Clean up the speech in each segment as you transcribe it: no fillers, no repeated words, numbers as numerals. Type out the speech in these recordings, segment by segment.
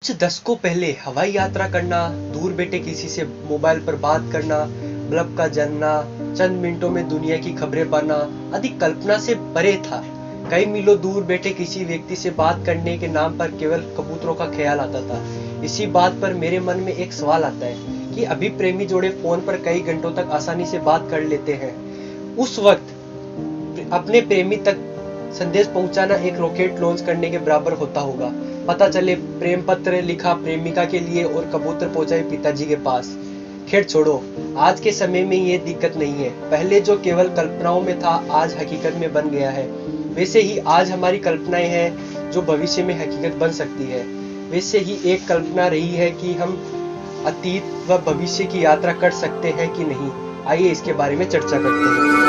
कुछ दशकों पहले हवाई यात्रा करना, दूर बैठे किसी से मोबाइल पर बात करना, बल्ब का जलना, चंद मिनटों में दुनिया की खबरें पाना आदि कल्पना से परे था। कई मीलों दूर बैठे किसी व्यक्ति से बात करने के नाम पर केवल कबूतरों का ख्याल आता था। इसी बात पर मेरे मन में एक सवाल आता है कि अभी प्रेमी जोड़े फोन पर कई घंटों तक आसानी से बात कर लेते हैं। उस वक्त अपने प्रेमी तक संदेश पहुंचाना एक रॉकेट लॉन्च करने के बराबर होता होगा। पता चले प्रेम पत्र लिखा प्रेमिका के लिए और कबूतर पहुंचाए पिताजी के पास। खैर छोड़ो, आज के समय में ये दिक्कत नहीं है। पहले जो केवल कल्पनाओं में था आज हकीकत में बन गया है। वैसे ही आज हमारी कल्पनाएं हैं जो भविष्य में हकीकत बन सकती है। वैसे ही एक कल्पना रही है कि हम अतीत व भविष्य की यात्रा कर सकते हैं कि नहीं। आइए इसके बारे में चर्चा करते हैं।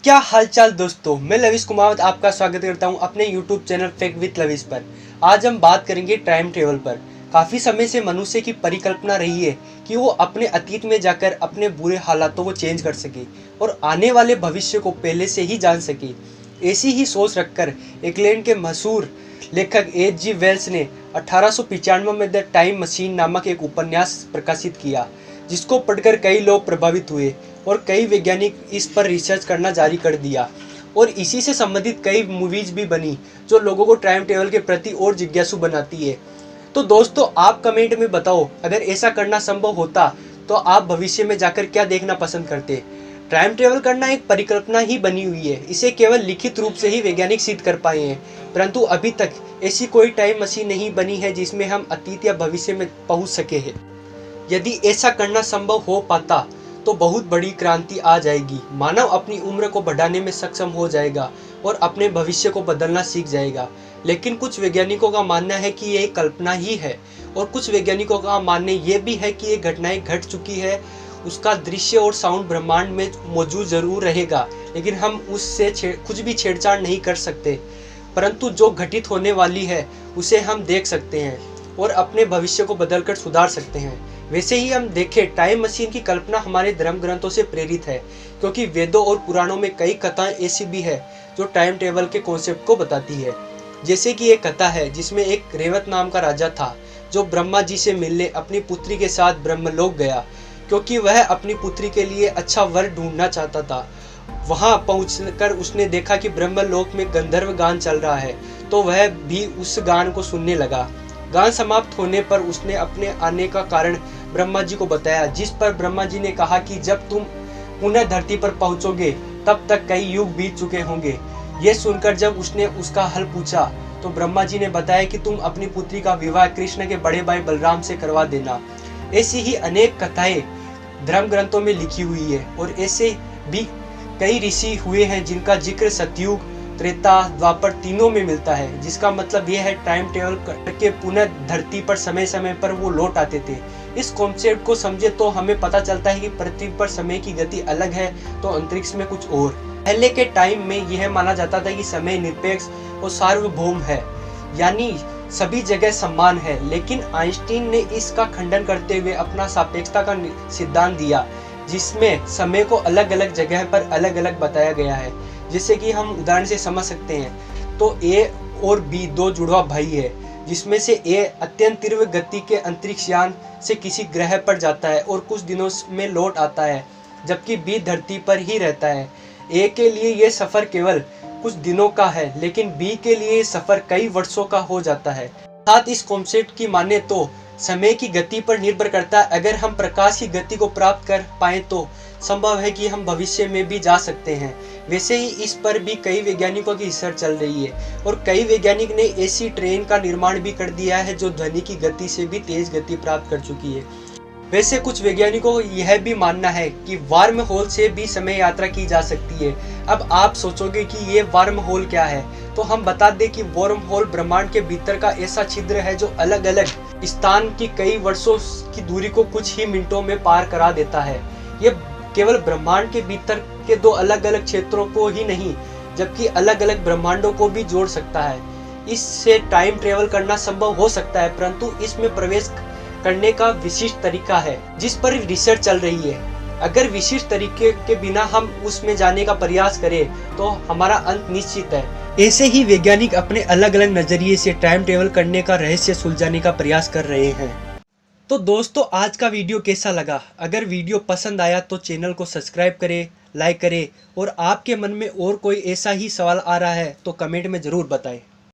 क्या हालचाल दोस्तों, मैं लविश कुमावत आपका स्वागत करता हूं अपने YouTube channel fact with lavish पर। आज हम बात करेंगे टाइम ट्रेवल पर। काफी समय से मनुष्य की परिकल्पना रही है कि वो अपने अतीत में जाकर अपने बुरे हालातों को चेंज कर सके और आने वाले भविष्य को पहले से ही जान सके। ऐसी ही सोच रखकर इंग्लैंड के मशहूर लेखक H.G. वेल्स ने 1895 में द टाइम मशीन नामक एक उपन्यास प्रकाशित किया, जिसको पढ़कर कई लोग प्रभावित हुए और कई वैज्ञानिक इस पर रिसर्च करना जारी कर दिया और इसी से संबंधित कई मूवीज भी बनी जो लोगों को टाइम ट्रेवल के प्रति और जिज्ञासु बनाती है। तो दोस्तों, आप कमेंट में बताओ, अगर ऐसा करना संभव होता तो आप भविष्य में जाकर क्या देखना पसंद करते। टाइम ट्रेवल करना एक परिकल्पना ही बनी हुई है। इसे केवल लिखित रूप से ही वैज्ञानिक सिद्ध कर पाए हैं, परंतु अभी तक ऐसी कोई टाइम मशीन नहीं बनी है जिसमें हम अतीत या भविष्य में पहुंच सके हैं। यदि ऐसा करना संभव हो पाता तो बहुत बड़ी क्रांति आ जाएगी। मानव अपनी उम्र को बढ़ाने में सक्षम हो जाएगा और अपने भविष्य को बदलना सीख जाएगा। लेकिन कुछ वैज्ञानिकों का मानना है कि यह कल्पना ही है और कुछ वैज्ञानिकों का मानना यह भी है कि ये घटनाएं घट चुकी है। उसका दृश्य और साउंड ब्रह्मांड में मौजूद जरूर रहेगा, लेकिन हम उससे कुछ भी छेड़छाड़ नहीं कर सकते, परंतु जो घटित होने वाली है उसे हम देख सकते हैं और अपने भविष्य को बदलकर सुधार सकते हैं। वैसे ही हम देखें, टाइम मशीन की कल्पना हमारे धर्म ग्रंथों से प्रेरित है, क्योंकि वेदों और पुराणों में कई कथाएं ऐसी भी है जो टाइम ट्रेवल के कॉन्सेप्ट को बताती है। जैसे कि एक कथा है जिसमें एक रेवत नाम का राजा था जो ब्रह्मा जी से मिलने अपनी पुत्री के साथ ब्रह्मलोक गया, क्योंकि वह अपनी पुत्री के लिए अच्छा वर ढूंढना चाहता था। वहां पहुंचकर उसने देखा कि ब्रह्मलोक में गंधर्व गान चल रहा है, तो वह भी उस गान को सुनने लगा। गान समाप्त होने पर उसने अपने आने का कारण ब्रह्मा जी को बताया, जिस पर ब्रह्मा जी ने कहा कि जब तुम पुनः धरती पर पहुंचोगे तब तक कई युग बीत चुके होंगे। यह सुनकर जब उसने उसका हल पूछा तो ब्रह्मा जी ने बताया कि तुम अपनी पुत्री का विवाह कृष्ण के बड़े भाई बलराम से करवा देना। ऐसी ही अनेक कथाएं धर्म ग्रंथों में लिखी हुई है और ऐसे भी कई ऋषि हुए हैं जिनका जिक्र सतयुग, त्रेता, द्वापर तीनों में मिलता है, जिसका मतलब यह है टाइम ट्रेवल करके पुनः धरती पर समय समय पर वो लौट आते थे। इस कॉन्सेप्ट को समझे तो हमें पता चलता है कि पृथ्वी पर समय की गति अलग है तो अंतरिक्ष में कुछ और। पहले के टाइम में यह माना जाता था कि समय निरपेक्ष और सार्वभौम है, यानी सभी जगह समान है। लेकिन आइंस्टीन ने इसका खंडन करते हुए अपना सापेक्षता का सिद्धांत दिया, जिसमें समय को अलग अलग जगह पर अलग अलग बताया गया है। जैसे कि हम उदाहरण से समझ सकते हैं, तो ए और बी दो जुड़वा भाई है, जिसमें से ए अत्यंत तीव्र गति के अंतरिक्ष यान से किसी ग्रह पर जाता है और कुछ दिनों में लौट आता है, जबकि बी धरती पर ही रहता है। ए के लिए यह सफर केवल कुछ दिनों का है, लेकिन बी के लिए सफर कई वर्षों का हो जाता है। साथ इस कॉन्सेप्ट की माने तो समय की गति पर निर्भर करता है। अगर हम प्रकाश की गति को प्राप्त कर पाए तो संभव है कि हम भविष्य में भी जा सकते हैं। वैसे ही इस पर भी कई वैज्ञानिकों की रिसर्च चल रही है और कई वैज्ञानिक ने ऐसी ट्रेन का निर्माण भी कर दिया है जो ध्वनि की गति से भी तेज गति प्राप्त कर चुकी है। वैसे कुछ वैज्ञानिकों को यह भी मानना है कि वार्म होल से भी समय यात्रा की जा सकती है। अब आप सोचोगे कि ये वार्म होल क्या है, तो हम बता दें कि वार्म होल ब्रह्मांड के भीतर का ऐसा छिद्र है जो अलग अलग स्थान की कई वर्षों की दूरी को कुछ ही मिनटों में पार करा देता है। ये केवल ब्रह्मांड के भीतर के दो अलग अलग क्षेत्रों को ही नहीं, जबकि अलग अलग ब्रह्मांडों को भी जोड़ सकता है। इससे टाइम ट्रेवल करना संभव हो सकता है, परंतु इसमें प्रवेश करने का विशिष्ट तरीका है जिस पर रिसर्च चल रही है। अगर विशिष्ट तरीके के बिना हम उसमें जाने का प्रयास करें तो हमारा अंत निश्चित है। ऐसे ही वैज्ञानिक अपने अलग अलग नज़रिए से टाइम ट्रेवल करने का रहस्य सुलझाने का प्रयास कर रहे हैं। तो दोस्तों, आज का वीडियो कैसा लगा? अगर वीडियो पसंद आया तो चैनल को सब्सक्राइब करें, लाइक करें और आपके मन में और कोई ऐसा ही सवाल आ रहा है तो कमेंट में ज़रूर बताएं।